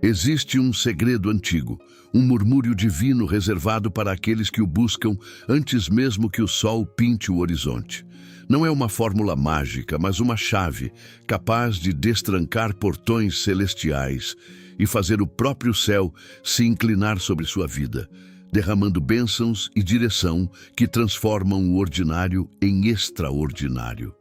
Existe um segredo antigo, um murmúrio divino reservado para aqueles que o buscam antes mesmo que o sol pinte o horizonte. Não é uma fórmula mágica, mas uma chave capaz de destrancar portões celestiais e fazer o próprio céu se inclinar sobre sua vida, derramando bênçãos e direção que transformam o ordinário em extraordinário.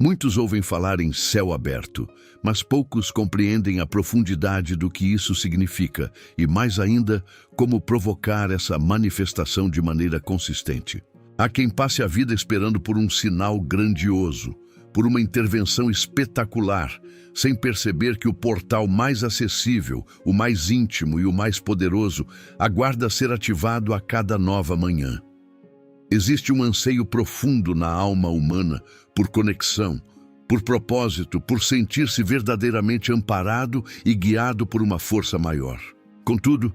Muitos ouvem falar em céu aberto, mas poucos compreendem a profundidade do que isso significa e, mais ainda, como provocar essa manifestação de maneira consistente. Há quem passe a vida esperando por um sinal grandioso, por uma intervenção espetacular, sem perceber que o portal mais acessível, o mais íntimo e o mais poderoso aguarda ser ativado a cada nova manhã. Existe um anseio profundo na alma humana por conexão, por propósito, por sentir-se verdadeiramente amparado e guiado por uma força maior. Contudo,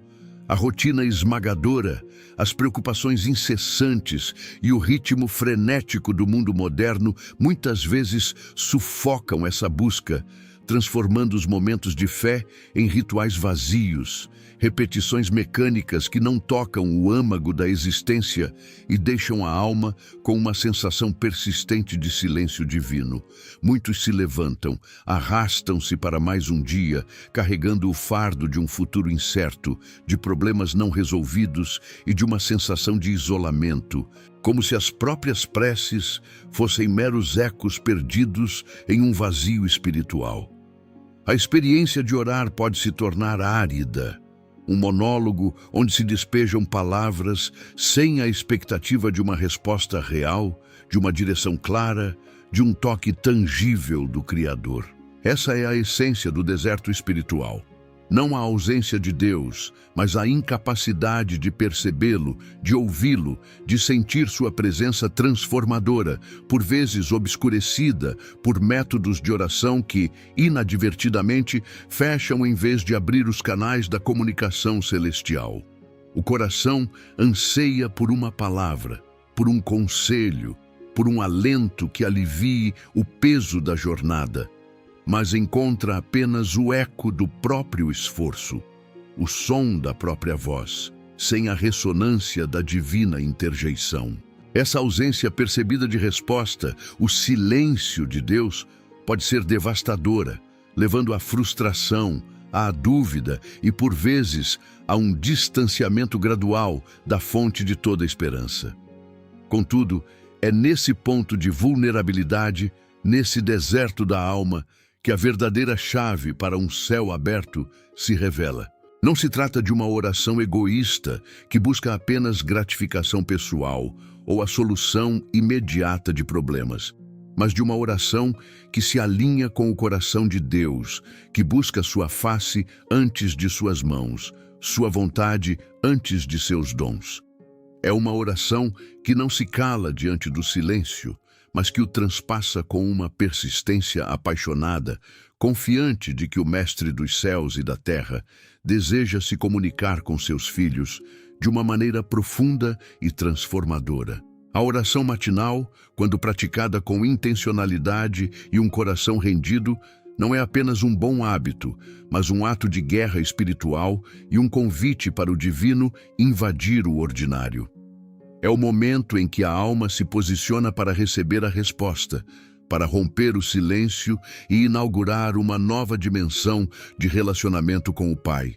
a rotina esmagadora, as preocupações incessantes e o ritmo frenético do mundo moderno muitas vezes sufocam essa busca, transformando os momentos de fé em rituais vazios, repetições mecânicas que não tocam o âmago da existência e deixam a alma com uma sensação persistente de silêncio divino. Muitos se levantam, arrastam-se para mais um dia, carregando o fardo de um futuro incerto, de problemas não resolvidos e de uma sensação de isolamento, como se as próprias preces fossem meros ecos perdidos em um vazio espiritual. A experiência de orar pode se tornar árida, um monólogo onde se despejam palavras sem a expectativa de uma resposta real, de uma direção clara, de um toque tangível do Criador. Essa é a essência do deserto espiritual. Não a ausência de Deus, mas a incapacidade de percebê-lo, de ouvi-lo, de sentir sua presença transformadora, por vezes obscurecida por métodos de oração que, inadvertidamente, fecham em vez de abrir os canais da comunicação celestial. O coração anseia por uma palavra, por um conselho, por um alento que alivie o peso da jornada, mas encontra apenas o eco do próprio esforço, o som da própria voz, sem a ressonância da divina interjeição. Essa ausência percebida de resposta, o silêncio de Deus, pode ser devastadora, levando à frustração, à dúvida e, por vezes, a um distanciamento gradual da fonte de toda esperança. Contudo, é nesse ponto de vulnerabilidade, nesse deserto da alma, que a verdadeira chave para um céu aberto se revela. Não se trata de uma oração egoísta que busca apenas gratificação pessoal ou a solução imediata de problemas, mas de uma oração que se alinha com o coração de Deus, que busca sua face antes de suas mãos, sua vontade antes de seus dons. É uma oração que não se cala diante do silêncio, mas que o transpassa com uma persistência apaixonada, confiante de que o Mestre dos céus e da terra deseja se comunicar com seus filhos de uma maneira profunda e transformadora. A oração matinal, quando praticada com intencionalidade e um coração rendido, não é apenas um bom hábito, mas um ato de guerra espiritual e um convite para o divino invadir o ordinário. É o momento em que a alma se posiciona para receber a resposta, para romper o silêncio e inaugurar uma nova dimensão de relacionamento com o Pai.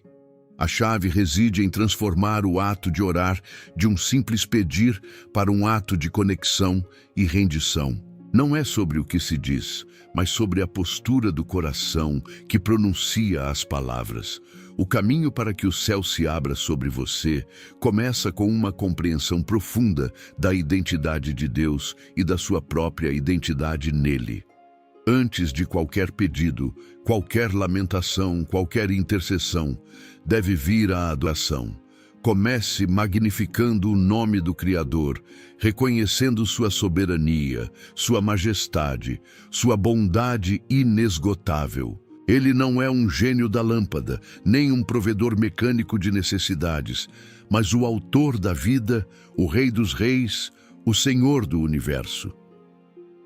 A chave reside em transformar o ato de orar de um simples pedir para um ato de conexão e rendição. Não é sobre o que se diz, mas sobre a postura do coração que pronuncia as palavras. O caminho para que o céu se abra sobre você começa com uma compreensão profunda da identidade de Deus e da sua própria identidade nele. Antes de qualquer pedido, qualquer lamentação, qualquer intercessão, deve vir a adoração. Comece magnificando o nome do Criador, reconhecendo sua soberania, sua majestade, sua bondade inesgotável. Ele não é um gênio da lâmpada, nem um provedor mecânico de necessidades, mas o autor da vida, o Rei dos Reis, o Senhor do Universo.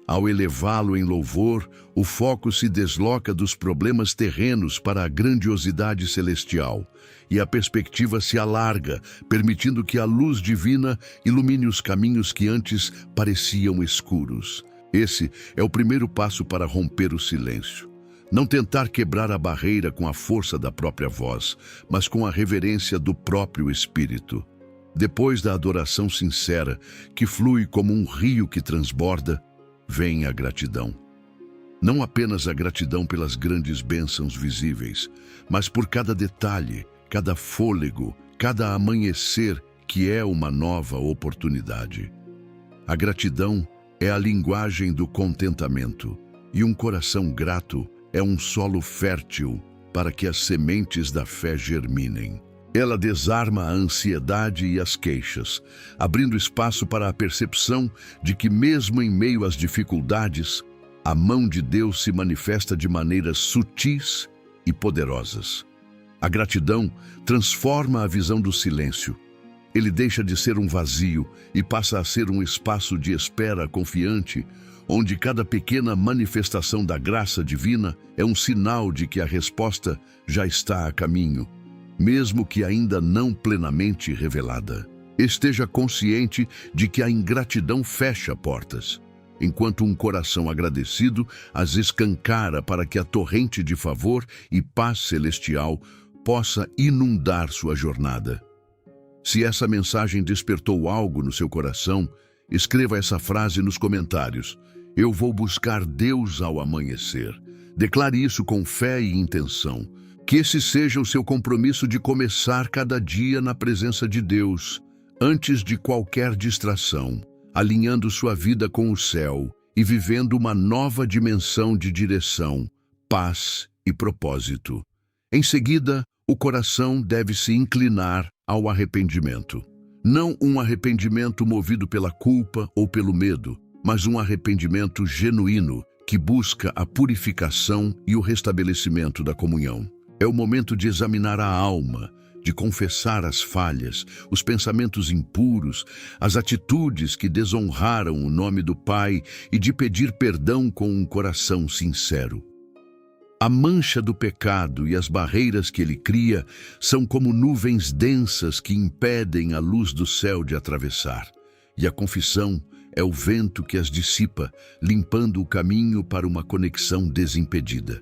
Ao elevá-lo em louvor, o foco se desloca dos problemas terrenos para a grandiosidade celestial, e a perspectiva se alarga, permitindo que a luz divina ilumine os caminhos que antes pareciam escuros. Esse é o primeiro passo para romper o silêncio. Não tentar quebrar a barreira com a força da própria voz, mas com a reverência do próprio Espírito. Depois da adoração sincera, que flui como um rio que transborda, vem a gratidão. Não apenas a gratidão pelas grandes bênçãos visíveis, mas por cada detalhe, cada fôlego, cada amanhecer que é uma nova oportunidade. A gratidão é a linguagem do contentamento, e um coração grato é um solo fértil para que as sementes da fé germinem. Ela desarma a ansiedade e as queixas, abrindo espaço para a percepção de que, mesmo em meio às dificuldades, a mão de Deus se manifesta de maneiras sutis e poderosas. A gratidão transforma a visão do silêncio. Ele deixa de ser um vazio e passa a ser um espaço de espera confiante, onde cada pequena manifestação da graça divina é um sinal de que a resposta já está a caminho, mesmo que ainda não plenamente revelada. Esteja consciente de que a ingratidão fecha portas, enquanto um coração agradecido as escancara para que a torrente de favor e paz celestial possa inundar sua jornada. Se essa mensagem despertou algo no seu coração, escreva essa frase nos comentários: "Eu vou buscar Deus ao amanhecer." Declare isso com fé e intenção. Que esse seja o seu compromisso de começar cada dia na presença de Deus, antes de qualquer distração, alinhando sua vida com o céu e vivendo uma nova dimensão de direção, paz e propósito. Em seguida, o coração deve se inclinar ao arrependimento. Não um arrependimento movido pela culpa ou pelo medo, mas um arrependimento genuíno que busca a purificação e o restabelecimento da comunhão. É o momento de examinar a alma, de confessar as falhas, os pensamentos impuros, as atitudes que desonraram o nome do Pai e de pedir perdão com um coração sincero. A mancha do pecado e as barreiras que ele cria são como nuvens densas que impedem a luz do céu de atravessar, e a confissão é o vento que as dissipa, limpando o caminho para uma conexão desimpedida.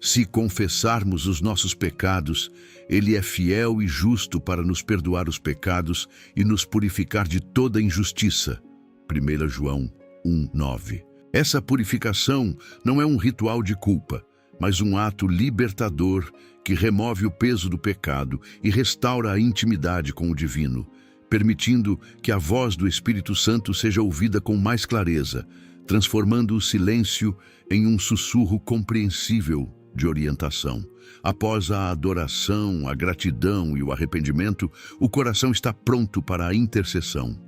Se confessarmos os nossos pecados, Ele é fiel e justo para nos perdoar os pecados e nos purificar de toda injustiça. 1 João 1:9. Essa purificação não é um ritual de culpa, mas um ato libertador que remove o peso do pecado e restaura a intimidade com o divino, permitindo que a voz do Espírito Santo seja ouvida com mais clareza, transformando o silêncio em um sussurro compreensível de orientação. Após a adoração, a gratidão e o arrependimento, o coração está pronto para a intercessão.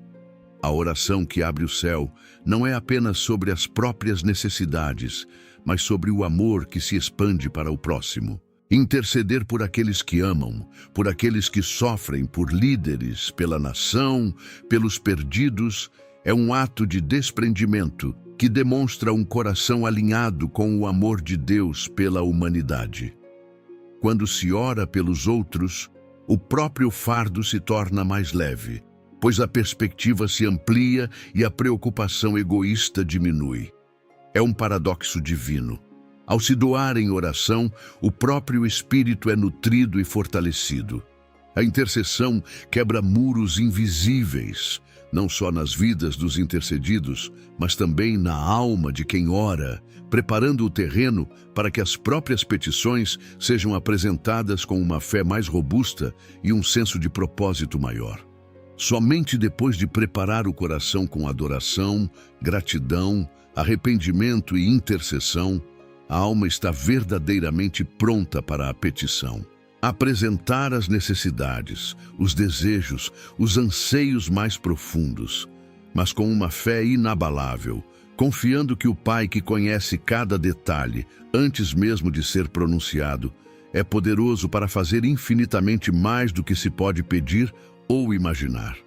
A oração que abre o céu não é apenas sobre as próprias necessidades, mas sobre o amor que se expande para o próximo. Interceder por aqueles que amam, por aqueles que sofrem, por líderes, pela nação, pelos perdidos, é um ato de desprendimento que demonstra um coração alinhado com o amor de Deus pela humanidade. Quando se ora pelos outros, o próprio fardo se torna mais leve, pois a perspectiva se amplia e a preocupação egoísta diminui. É um paradoxo divino. Ao se doar em oração, o próprio espírito é nutrido e fortalecido. A intercessão quebra muros invisíveis, não só nas vidas dos intercedidos, mas também na alma de quem ora, preparando o terreno para que as próprias petições sejam apresentadas com uma fé mais robusta e um senso de propósito maior. Somente depois de preparar o coração com adoração, gratidão, arrependimento e intercessão, a alma está verdadeiramente pronta para a petição. Apresentar as necessidades, os desejos, os anseios mais profundos, mas com uma fé inabalável, confiando que o Pai que conhece cada detalhe, antes mesmo de ser pronunciado, é poderoso para fazer infinitamente mais do que se pode pedir ou imaginar.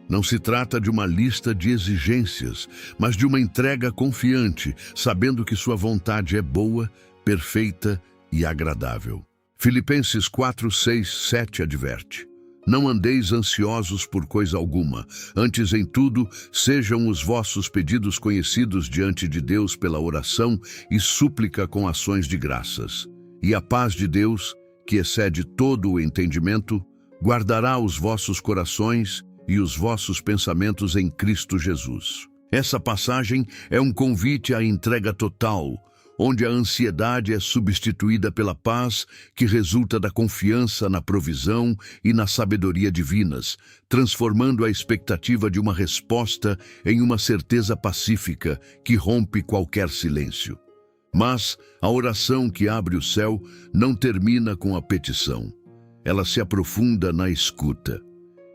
Não se trata de uma lista de exigências, mas de uma entrega confiante, sabendo que sua vontade é boa, perfeita e agradável. Filipenses 4, 6, 7 adverte: Não andeis ansiosos por coisa alguma, antes em tudo sejam os vossos pedidos conhecidos diante de Deus pela oração e súplica com ações de graças. E a paz de Deus, que excede todo o entendimento, guardará os vossos corações e os vossos pensamentos em Cristo Jesus. Essa passagem é um convite à entrega total, onde a ansiedade é substituída pela paz que resulta da confiança na provisão e na sabedoria divinas, transformando a expectativa de uma resposta em uma certeza pacífica que rompe qualquer silêncio. Mas a oração que abre o céu não termina com a petição. Ela se aprofunda na escuta.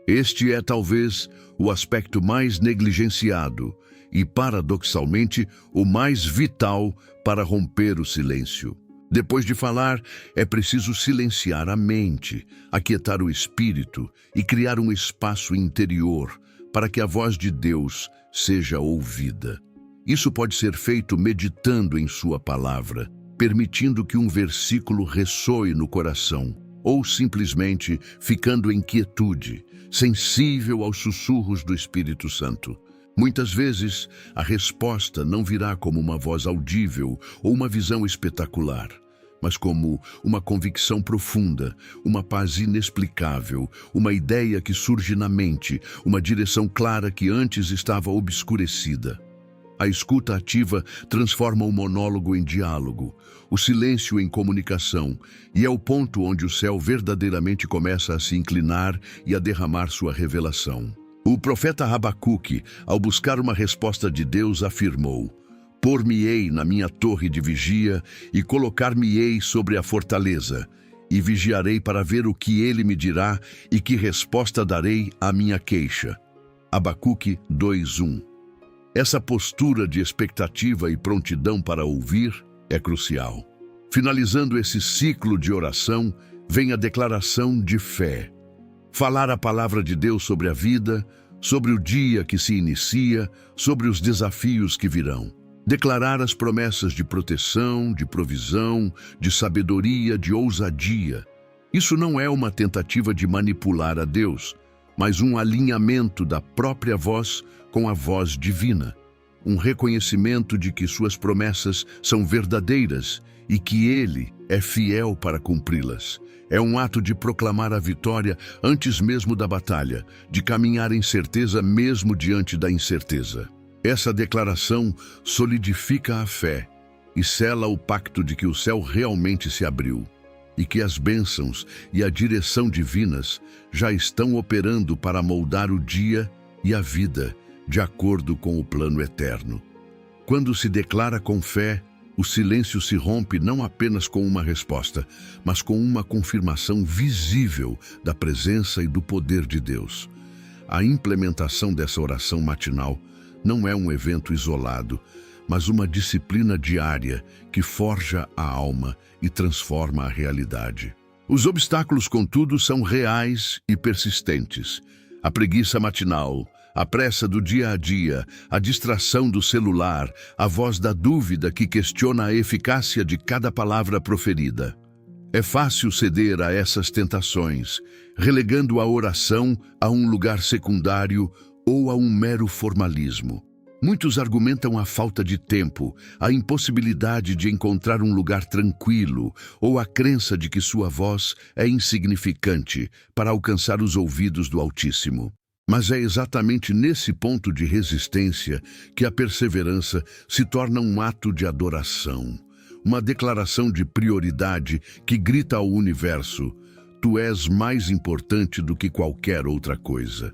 Este é talvez o aspecto mais negligenciado e, paradoxalmente, o mais vital para romper o silêncio. Depois de falar, é preciso silenciar a mente, aquietar o espírito e criar um espaço interior para que a voz de Deus seja ouvida. Isso pode ser feito meditando em sua palavra, permitindo que um versículo ressoe no coração, ou simplesmente ficando em quietude, sensível aos sussurros do Espírito Santo. Muitas vezes, a resposta não virá como uma voz audível ou uma visão espetacular, mas como uma convicção profunda, uma paz inexplicável, uma ideia que surge na mente, uma direção clara que antes estava obscurecida. A escuta ativa transforma o monólogo em diálogo, o silêncio em comunicação, e é o ponto onde o céu verdadeiramente começa a se inclinar e a derramar sua revelação. O profeta Habacuque, ao buscar uma resposta de Deus, afirmou: Pôr-me-ei na minha torre de vigia e colocar-me-ei sobre a fortaleza, e vigiarei para ver o que ele me dirá e que resposta darei à minha queixa. Habacuque 2:1. Essa postura de expectativa e prontidão para ouvir é crucial. Finalizando esse ciclo de oração, vem a declaração de fé. Falar a palavra de Deus sobre a vida, sobre o dia que se inicia, sobre os desafios que virão. Declarar as promessas de proteção, de provisão, de sabedoria, de ousadia. Isso não é uma tentativa de manipular a Deus, mas um alinhamento da própria voz com a voz divina. Um reconhecimento de que suas promessas são verdadeiras e que Ele é fiel para cumpri-las. É um ato de proclamar a vitória antes mesmo da batalha, de caminhar em certeza mesmo diante da incerteza. Essa declaração solidifica a fé e sela o pacto de que o céu realmente se abriu e que as bênçãos e a direção divinas já estão operando para moldar o dia e a vida de acordo com o plano eterno. Quando se declara com fé, o silêncio se rompe não apenas com uma resposta, mas com uma confirmação visível da presença e do poder de Deus. A implementação dessa oração matinal não é um evento isolado, mas uma disciplina diária que forja a alma e transforma a realidade. Os obstáculos, contudo, são reais e persistentes. A preguiça matinal, a pressa do dia a dia, a distração do celular, a voz da dúvida que questiona a eficácia de cada palavra proferida. É fácil ceder a essas tentações, relegando a oração a um lugar secundário ou a um mero formalismo. Muitos argumentam a falta de tempo, a impossibilidade de encontrar um lugar tranquilo ou a crença de que sua voz é insignificante para alcançar os ouvidos do Altíssimo. Mas é exatamente nesse ponto de resistência que a perseverança se torna um ato de adoração, uma declaração de prioridade que grita ao universo: Tu és mais importante do que qualquer outra coisa.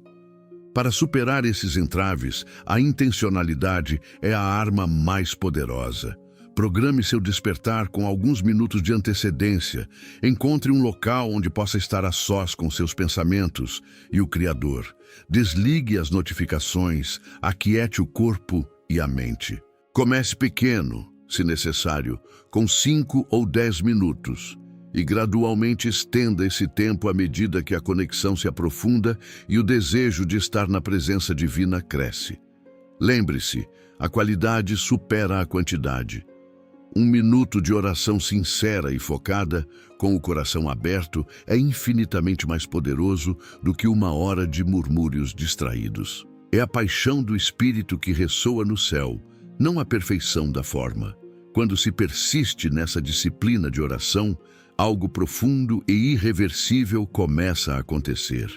Para superar esses entraves, a intencionalidade é a arma mais poderosa. Programe seu despertar com alguns minutos de antecedência. Encontre um local onde possa estar a sós com seus pensamentos e o Criador. Desligue as notificações, aquiete o corpo e a mente. Comece pequeno, se necessário, com 5 ou 10 minutos. e gradualmente estenda esse tempo à medida que a conexão se aprofunda e o desejo de estar na presença divina cresce. Lembre-se, a qualidade supera a quantidade. 1 minuto de oração sincera e focada, com o coração aberto, é infinitamente mais poderoso do que 1 hora de murmúrios distraídos. É a paixão do Espírito que ressoa no céu, não a perfeição da forma. Quando se persiste nessa disciplina de oração, algo profundo e irreversível começa a acontecer.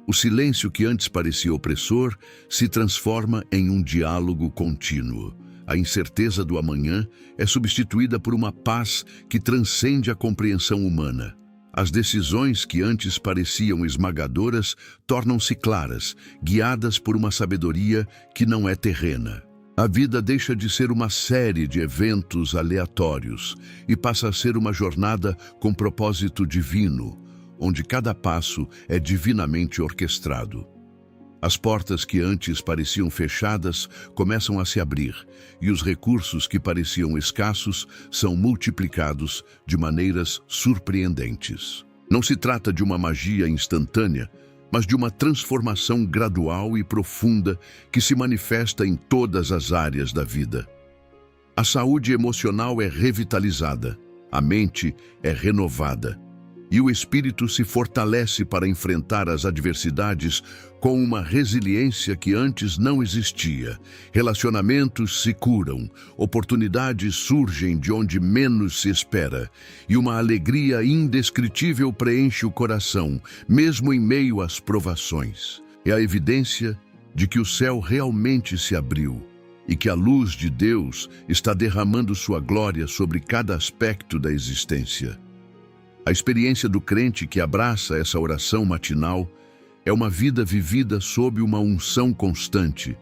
O silêncio que antes parecia opressor se transforma em um diálogo contínuo. A incerteza do amanhã é substituída por uma paz que transcende a compreensão humana. As decisões que antes pareciam esmagadoras tornam-se claras, guiadas por uma sabedoria que não é terrena. A vida deixa de ser uma série de eventos aleatórios e passa a ser uma jornada com propósito divino, onde cada passo é divinamente orquestrado. As portas que antes pareciam fechadas começam a se abrir, e os recursos que pareciam escassos são multiplicados de maneiras surpreendentes. Não se trata de uma magia instantânea, mas de uma transformação gradual e profunda que se manifesta em todas as áreas da vida. A saúde emocional é revitalizada, a mente é renovada, e o espírito se fortalece para enfrentar as adversidades com uma resiliência que antes não existia. Relacionamentos se curam, oportunidades surgem de onde menos se espera, e uma alegria indescritível preenche o coração, mesmo em meio às provações. É a evidência de que o céu realmente se abriu e que a luz de Deus está derramando sua glória sobre cada aspecto da existência. A experiência do crente que abraça essa oração matinal é uma vida vivida sob uma unção constante,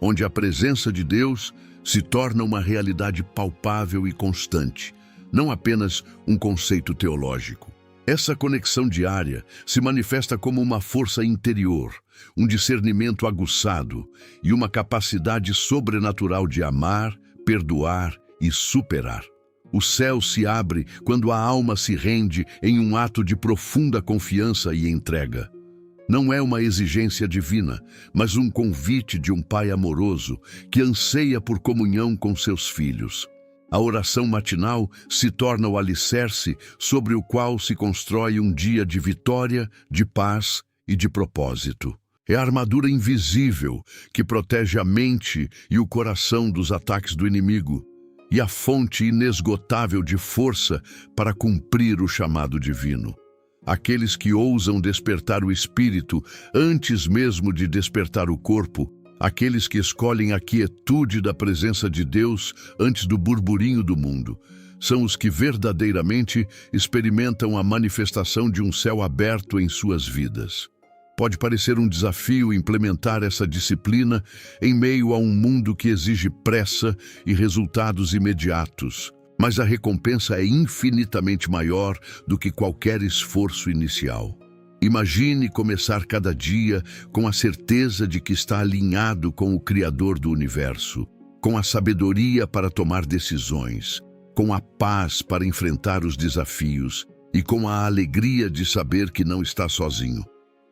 onde a presença de Deus se torna uma realidade palpável e constante, não apenas um conceito teológico. Essa conexão diária se manifesta como uma força interior, um discernimento aguçado e uma capacidade sobrenatural de amar, perdoar e superar. O céu se abre quando a alma se rende em um ato de profunda confiança e entrega. Não é uma exigência divina, mas um convite de um pai amoroso que anseia por comunhão com seus filhos. A oração matinal se torna o alicerce sobre o qual se constrói um dia de vitória, de paz e de propósito. É a armadura invisível que protege a mente e o coração dos ataques do inimigo, e a fonte inesgotável de força para cumprir o chamado divino. Aqueles que ousam despertar o espírito antes mesmo de despertar o corpo, aqueles que escolhem a quietude da presença de Deus antes do burburinho do mundo, são os que verdadeiramente experimentam a manifestação de um céu aberto em suas vidas. Pode parecer um desafio implementar essa disciplina em meio a um mundo que exige pressa e resultados imediatos, mas a recompensa é infinitamente maior do que qualquer esforço inicial. Imagine começar cada dia com a certeza de que está alinhado com o Criador do Universo, com a sabedoria para tomar decisões, com a paz para enfrentar os desafios e com a alegria de saber que não está sozinho.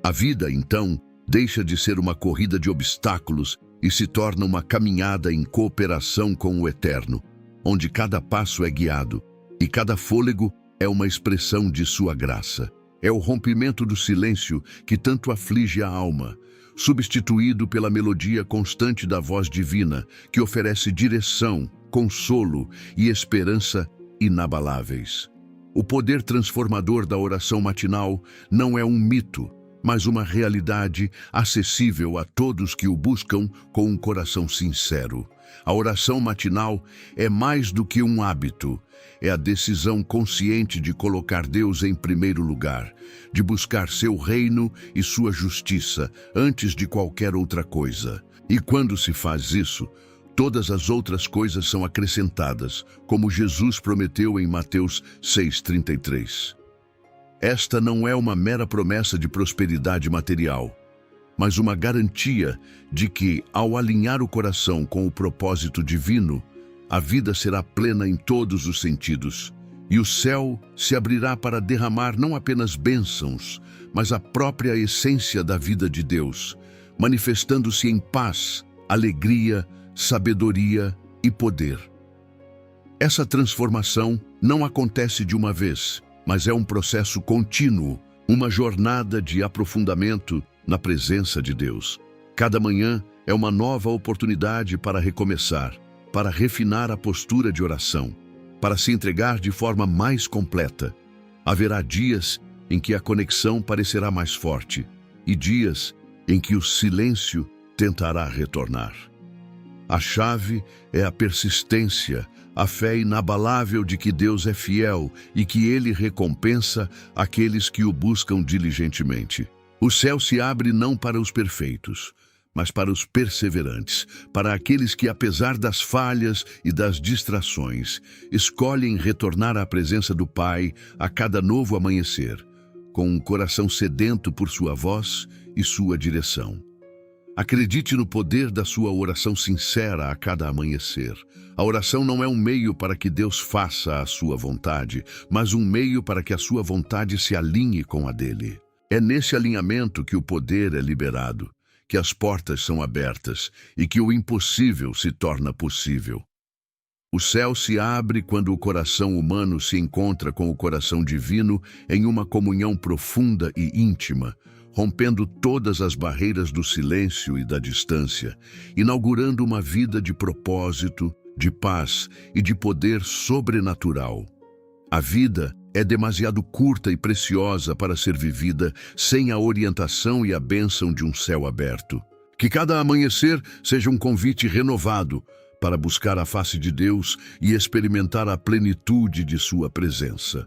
A vida, então, deixa de ser uma corrida de obstáculos e se torna uma caminhada em cooperação com o Eterno, onde cada passo é guiado e cada fôlego é uma expressão de sua graça. É o rompimento do silêncio que tanto aflige a alma, substituído pela melodia constante da voz divina, que oferece direção, consolo e esperança inabaláveis. O poder transformador da oração matinal não é um mito, mas uma realidade acessível a todos que o buscam com um coração sincero. A oração matinal é mais do que um hábito, é a decisão consciente de colocar Deus em primeiro lugar, de buscar seu reino e sua justiça antes de qualquer outra coisa. E quando se faz isso, todas as outras coisas são acrescentadas, como Jesus prometeu em Mateus 6,33. Esta não é uma mera promessa de prosperidade material, mas uma garantia de que, ao alinhar o coração com o propósito divino, a vida será plena em todos os sentidos, e o céu se abrirá para derramar não apenas bênçãos, mas a própria essência da vida de Deus, manifestando-se em paz, alegria, sabedoria e poder. Essa transformação não acontece de uma vez, mas é um processo contínuo, uma jornada de aprofundamento na presença de Deus. Cada manhã é uma nova oportunidade para recomeçar, para refinar a postura de oração, para se entregar de forma mais completa. Haverá dias em que a conexão parecerá mais forte e dias em que o silêncio tentará retornar. A chave é a persistência, a fé inabalável de que Deus é fiel e que Ele recompensa aqueles que o buscam diligentemente. O céu se abre não para os perfeitos, mas para os perseverantes, para aqueles que, apesar das falhas e das distrações, escolhem retornar à presença do Pai a cada novo amanhecer, com um coração sedento por sua voz e sua direção. Acredite no poder da sua oração sincera a cada amanhecer. A oração não é um meio para que Deus faça a sua vontade, mas um meio para que a sua vontade se alinhe com a dele. É nesse alinhamento que o poder é liberado, que as portas são abertas e que o impossível se torna possível. O céu se abre quando o coração humano se encontra com o coração divino em uma comunhão profunda e íntima, rompendo todas as barreiras do silêncio e da distância, inaugurando uma vida de propósito, de paz e de poder sobrenatural. A vida é demasiado curta e preciosa para ser vivida sem a orientação e a bênção de um céu aberto. Que cada amanhecer seja um convite renovado para buscar a face de Deus e experimentar a plenitude de sua presença.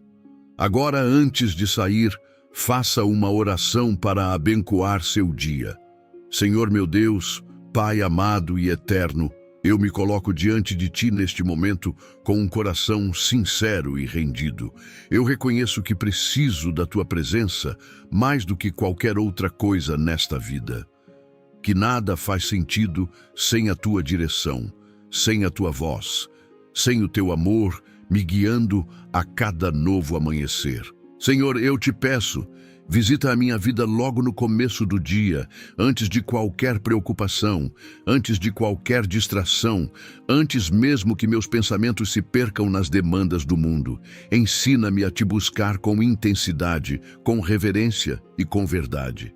Agora, antes de sair, faça uma oração para abençoar seu dia. Senhor meu Deus, Pai amado e eterno, eu me coloco diante de Ti neste momento com um coração sincero e rendido. Eu reconheço que preciso da Tua presença mais do que qualquer outra coisa nesta vida. Que nada faz sentido sem a Tua direção, sem a Tua voz, sem o Teu amor me guiando a cada novo amanhecer. Senhor, eu te peço, visita a minha vida logo no começo do dia, antes de qualquer preocupação, antes de qualquer distração, antes mesmo que meus pensamentos se percam nas demandas do mundo. Ensina-me a te buscar com intensidade, com reverência e com verdade.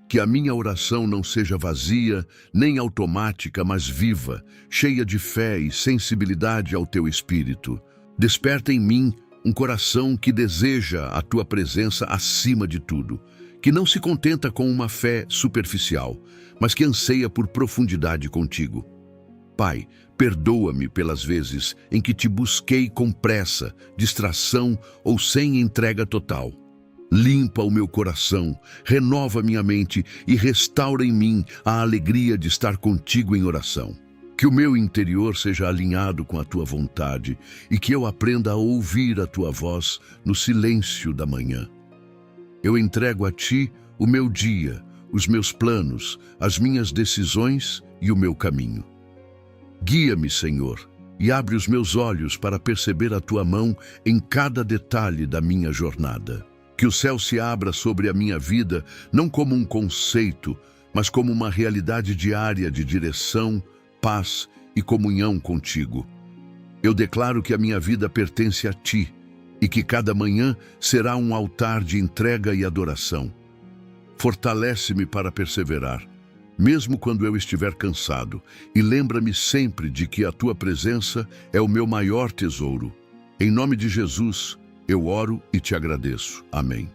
Que a minha oração não seja vazia, nem automática, mas viva, cheia de fé e sensibilidade ao teu espírito. Desperta em mim um coração que deseja a tua presença acima de tudo, que não se contenta com uma fé superficial, mas que anseia por profundidade contigo. Pai, perdoa-me pelas vezes em que te busquei com pressa, distração ou sem entrega total. Limpa o meu coração, renova minha mente e restaura em mim a alegria de estar contigo em oração. Que o meu interior seja alinhado com a tua vontade e que eu aprenda a ouvir a tua voz no silêncio da manhã. Eu entrego a ti o meu dia, os meus planos, as minhas decisões e o meu caminho. Guia-me, Senhor, e abre os meus olhos para perceber a tua mão em cada detalhe da minha jornada. Que o céu se abra sobre a minha vida, não como um conceito, mas como uma realidade diária de direção, paz e comunhão contigo. Eu declaro que a minha vida pertence a ti e que cada manhã será um altar de entrega e adoração. Fortalece-me para perseverar, mesmo quando eu estiver cansado, e lembra-me sempre de que a tua presença é o meu maior tesouro. Em nome de Jesus, eu oro e te agradeço. Amém.